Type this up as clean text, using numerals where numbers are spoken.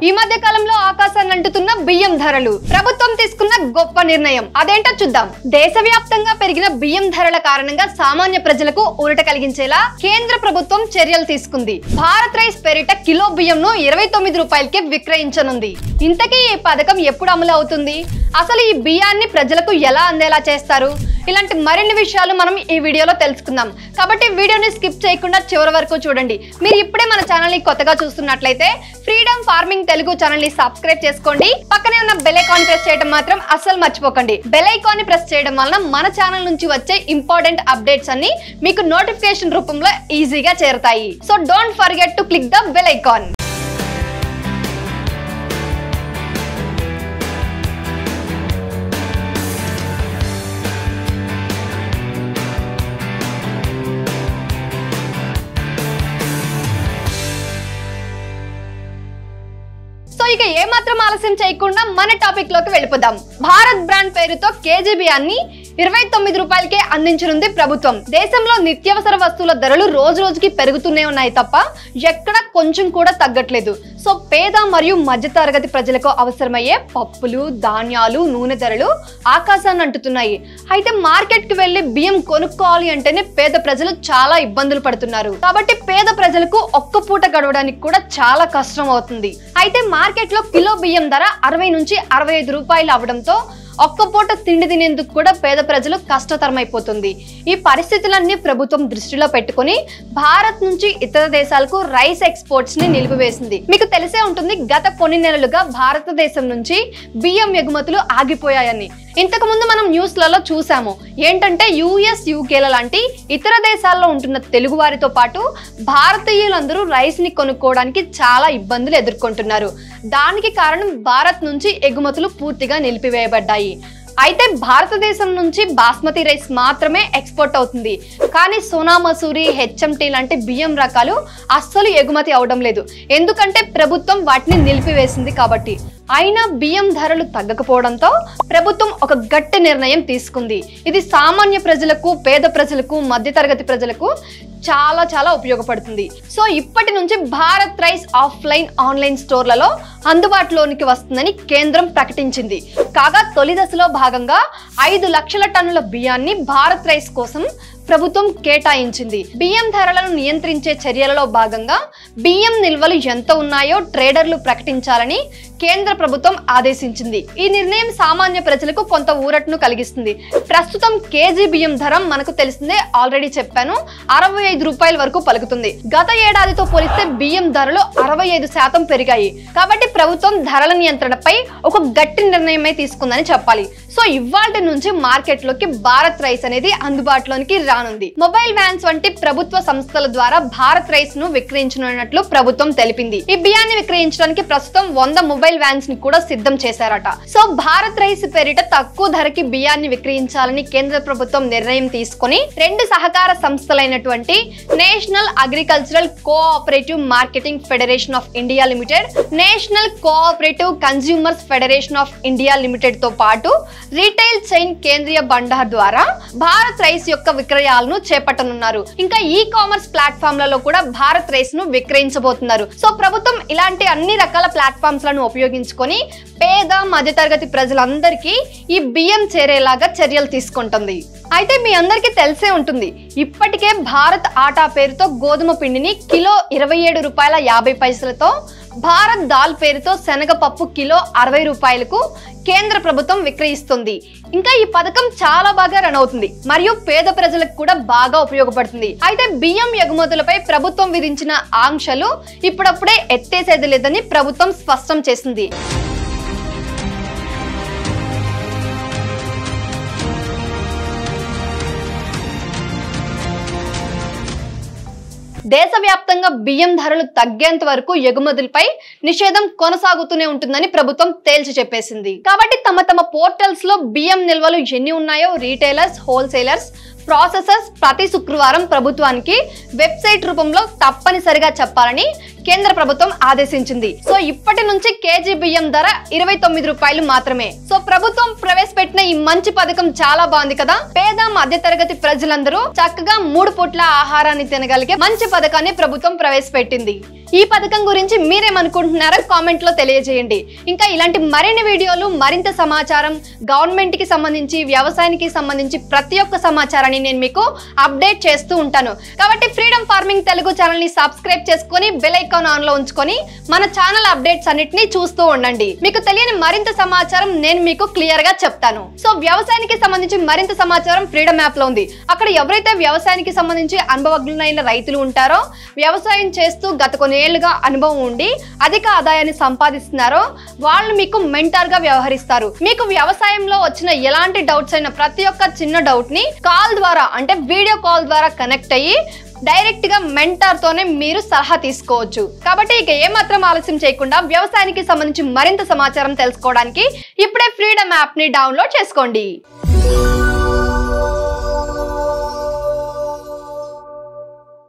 ఈ మధ్య కాలంలో ఆకాశాన్ని అంటుతున్న బియ్యం ధరలు ప్రభుత్వం తీసుకున్న గొప్ప నిర్ణయం అదేంటో చూద్దాం. దేశవ్యాప్తంగా పెరిగిన బియ్యం ధరల కారణంగా సామాన్య ప్రజలకు ఊరట కలిగించేలా కేంద్ర ప్రభుత్వం చర్యలు తీసుకుంది. భారత్ రైస్ పేరిట కిలో బియ్యంను 29 రూపాయలకే విక్రయించనుంది. ఇంతకీ ఈ పథకం ఎప్పుడు అమలు అవుతుంది? అసలు ఈ బియ్యాన్ని ప్రజలకు ఎలా అందేలా చేస్తారు? ఇలాంటి మరిన్ని విషయాలు మనం ఈ వీడియోలో తెలుసుకుందాం. కాబట్టి వీడియోని స్కిప్ చేయకుండా చివరి వరకు చూడండి. మీరు ఇప్పుడే మన ఛానల్ ని కొత్తగా చూస్తున్నట్లయితే ఫ్రీడమ్ ఫార్మింగ్ తెలుగు ఛానల్ ని సబ్స్క్రైబ్ చేసుకోండి. పక్కనే ఉన్న బెల్ ఐకాన్ ప్రెస్ చేయడం మాత్రం అస్సలు మర్చిపోకండి. బెల్ ఐకాన్ ని ప్రెస్ చేయడం వలన మన ఛానల్ నుంచి వచ్చే ఇంపార్టెంట్ అప్డేట్స్ అన్ని మీకు నోటిఫికేషన్ రూపంలో ఈజీగా చేరుతాయి. So don't forget to click the bell icon. So ఇక ఏమాత్రం ఆలస్యం చేయకుండా మన టాపిక్ లోకి వెళ్ళిపోదాం. భారత్ బ్రాండ్ పేరుతో కేజీ బియ్యాన్ని 29 రూపాయలకే అందించనుంది ప్రభుత్వం. దేశంలో నిత్యావసర వస్తువుల ధరలు రోజు రోజుకి పెరుగుతూనే ఉన్నాయి తప్ప ఎక్కడ కొంచెం కూడా తగ్గట్లేదు. సో పేద మరియు మధ్యతరగతి ప్రజలకు అవసరమయ్యే పప్పులు, ధాన్యాలు, నూనె ధరలు ఆకాశాన్ని అంటుతున్నాయి. అయితే మార్కెట్ కి వెళ్లి బియ్యం కొనుక్కోవాలి అంటేనే పేద ప్రజలు చాలా ఇబ్బందులు పడుతున్నారు. కాబట్టి పేద ప్రజలకు ఒక్క పూట గడవడానికి కూడా చాలా కష్టం అవుతుంది. అయితే మార్కెట్ లో కిలో బియ్యం ధర 60 నుంచి 65 రూపాయలు అవడంతో ఒక్క పూట తిండి తినేందుకు కూడా పేద ప్రజలు కష్టతరమైపోతుంది. ఈ పరిస్థితులన్నీ ప్రభుత్వం దృష్టిలో పెట్టుకుని భారత్ నుంచి ఇతర దేశాలకు రైస్ ఎక్స్పోర్ట్స్ ని నిలిపివేసింది. మీకు తెలిసే ఉంటుంది, గత కొన్ని నెలలుగా భారతదేశం నుంచి బియ్యం ఎగుమతులు ఆగిపోయాయని. ఇంతకు ముందు మనం న్యూస్లలో చూసాము. ఏంటంటే యుఎస్, యూకేల లాంటి ఇతర దేశాల్లో ఉంటున్న తెలుగు వారితో పాటు భారతీయులందరూ రైస్ ని కొనుక్కోవడానికి చాలా ఇబ్బందులు ఎదుర్కొంటున్నారు. దానికి కారణం భారత్ నుంచి ఎగుమతులు పూర్తిగా నిలిపివేయబడ్డాయి. అయితే భారతదేశం నుంచి బాస్మతి రైస్ మాత్రమే ఎక్స్పోర్ట్ అవుతుంది. కానీ సోనా మసూరి, హెచ్ఎంటీ లాంటి బియ్యం రకాలు అస్సలు ఎగుమతి అవడం లేదు. ఎందుకంటే ప్రభుత్వం వాటిని నిలిపివేసింది కాబట్టి. అయినా బియ్యం ధరలు తగ్గకపోవడంతో ప్రభుత్వం ఒక గట్టి నిర్ణయం తీసుకుంది. ఇది సామాన్య ప్రజలకు, పేద ప్రజలకు, మధ్యతరగతి ప్రజలకు చాలా చాలా ఉపయోగపడుతుంది. సో ఇప్పటి నుంచి భారత్ రైస్ ఆఫ్లైన్, ఆన్లైన్ స్టోర్లలో అందుబాటులోనికి వస్తుందని కేంద్రం ప్రకటించింది. కాగా తొలి దశలో భాగంగా 5 లక్షల టన్నుల బియ్యాన్ని భారత్ రైస్ కోసం ప్రభుత్వం కేటాయించింది. బియ్యం ధరలను నియంత్రించే చర్యలలో భాగంగా బియ్యం నిల్వలు ఎంత ఉన్నాయో ట్రేడర్లు ప్రకటించాలని కేంద్ర ప్రభుత్వం ఆదేశించింది. ఈ నిర్ణయం సామాన్య ప్రజలకు కొంత ఊరటను కలిగిస్తుంది. ప్రస్తుతం కేజీ బియ్యం ధర మనకు తెలిసిందే, ఆల్రెడీ చెప్పాను, 65 రూపాయల వరకు పలుకుతుంది. గత ఏడాదితో పోలిస్తే బియ్యం ధరలు 65% పెరిగాయి. కాబట్టి ప్రభుత్వం ధరల నియంత్రణపై ఒక గట్టి నిర్ణయమే తీసుకుందని చెప్పాలి. సో ఇవాల్టి నుంచి మార్కెట్ లోకి భారత్ రైస్ అనేది అందుబాటులోనికి రానుంది. మొబైల్ వ్యాన్స్ వంటి ప్రభుత్వ సంస్థల ద్వారా భారత్ రైస్ ను విక్రయించనున్నట్లు ప్రభుత్వం తెలిపింది. ఈ బియ్యాన్ని విక్రయించడానికి ప్రస్తుతం 100 మొబైల్ వ్యాన్స్ ని కూడా సిద్ధం చేశారట. సో భారత్ రైస్ పేరిట తక్కువ ధరకి బియ్యాన్ని విక్రయించాలని కేంద్ర ప్రభుత్వం నిర్ణయం తీసుకుని 2 సహకార సంస్థలైనటువంటి national agricultural cooperative marketing federation of India limited, national cooperative consumers federation of India limited తో పాటు రీటైల్ చైన్ కేంద్రీయ బండార్ ద్వారా భారత్ రైస్ యొక్క విక్రయాలను చేపట్టనున్నారు. ఇంకా ఈ కామర్స్ ప్లాట్ఫామ్లలో కూడా భారత్ రైస్ ను విక్రయించబోతున్నారు. సో ప్రభుత్వం ఇలాంటి అన్ని రకాల ప్లాట్ఫామ్స్ లను ఉపయోగించుకొని పేద, మధ్యతరగతి ప్రజలందరికీ ఈ బియ్యం చేరేలాగా చర్యలు తీసుకుంటుంది. అయితే మీ అందరికీ తెలిసే ఉంటుంది, ఇప్పటికే భారత్ ఆటా పేరుతో గోధుమ పిండిని కిలో 27 రూపాయల 50 పైసలతో, భారత్ దాల్ పేరుతో శనగపప్పు కిలో 60 రూపాయలకు కేంద్ర ప్రభుత్వం విక్రయిస్తుంది. ఇంకా ఈ పథకం చాలా బాగా రన్ అవుతుంది మరియు పేద ప్రజలకు కూడా బాగా ఉపయోగపడుతుంది. అయితే బియ్యం ఎగుమతులపై ప్రభుత్వం విధించిన ఆంక్షలు ఇప్పుడప్పుడే ఎత్తేసేది లేదని ప్రభుత్వం స్పష్టం చేసింది. దేశవ్యాప్తంగా బియ్యం ధరలు తగ్గేంత వరకు ఎగుమతులపై నిషేధం కొనసాగుతూనే ఉంటుందని ప్రభుత్వం తేల్చి చెప్పేసింది. కాబట్టి తమ పోర్టల్స్ లో బియ్యం నిల్వలు ఎన్ని ఉన్నాయో రీటైలర్స్, హోల్సేలర్స్, ప్రాసెసర్స్ ప్రతి శుక్రవారం ప్రభుత్వానికి వెబ్సైట్ రూపంలో తప్పనిసరిగా చెప్పాలని కేంద్ర ప్రభుత్వం ఆదేశించింది. సో ఇప్పటి నుంచి కేజీ బియ్యం ధర 29 రూపాయలు మాత్రమే. సో ప్రభుత్వం ప్రవేశపెట్టిన ఈ మంచి పథకం చాలా బాగుంది కదా. పేద మధ్య తరగతి ప్రజలందరూ చక్కగా 3 పూట్ల ఆహారాన్ని తినగలిగే మంచి పథకాన్ని ప్రభుత్వం ప్రవేశపెట్టింది. ఈ పథకం గురించి మీరేమనుకుంటున్నారో కామెంట్ లో తెలియజేయండి. ఇంకా ఇలాంటి మరిన్ని వీడియోలు, మరింత సమాచారం, గవర్నమెంట్ కి సంబంధించి, వ్యవసాయానికి సంబంధించి ప్రతి ఒక్క సమాచారాన్ని నేను మీకు అప్డేట్ చేస్తూ ఉంటాను. కాబట్టి ఫ్రీడమ్ ఫార్మింగ్ తెలుగు ఛానల్ ని సబ్స్క్రైబ్ చేసుకొని బెల్ ఐకాన్ ఆన్ లో ఉంచుకొని మన ఛానల్ అప్డేట్స్ అన్నిటిని చూస్తూ ఉండండి. మీకు తెలియని మరింత సమాచారం నేను మీకు క్లియర్ గా చెప్తాను. సో వ్యవసాయానికి సంబంధించి మరింత సమాచారం ఫ్రీడమ్ యాప్ లో ఉంది. అక్కడ ఎవరైతే వ్యవసాయానికి సంబంధించి అనుభవజ్ఞులైన రైతులు ఉంటారో, వ్యవసాయం చేస్తూ గత కొన్ని ఏళ్లుగా అనుభవం ఉండి అధిక ఆదాయాన్ని సంపాదిస్తున్నారో వాళ్ళు మీకు మెంటర్ గా వ్యవహరిస్తారు. మీకు వ్యవసాయంలో వచ్చిన ఎలాంటి డౌట్స్ అయినా ప్రతి ఒక్క చిన్న డౌట్ ని కాల్ ద్వారా, అంటే వీడియో కాల్ ద్వారా కనెక్ట్ అయ్యి డైరెక్ట్ గా మెంటర్ తోనే మీరు సలహా తీసుకోవచ్చు. కాబట్టి ఇక ఏమాత్రం ఆలస్యం చేయకుండా వ్యవసాయానికి సంబంధించి మరింత సమాచారం తెలుసుకోవడానికి ఇప్పుడే ఫ్రీడమ్ యాప్ ని డౌన్లోడ్ చేసుకోండి.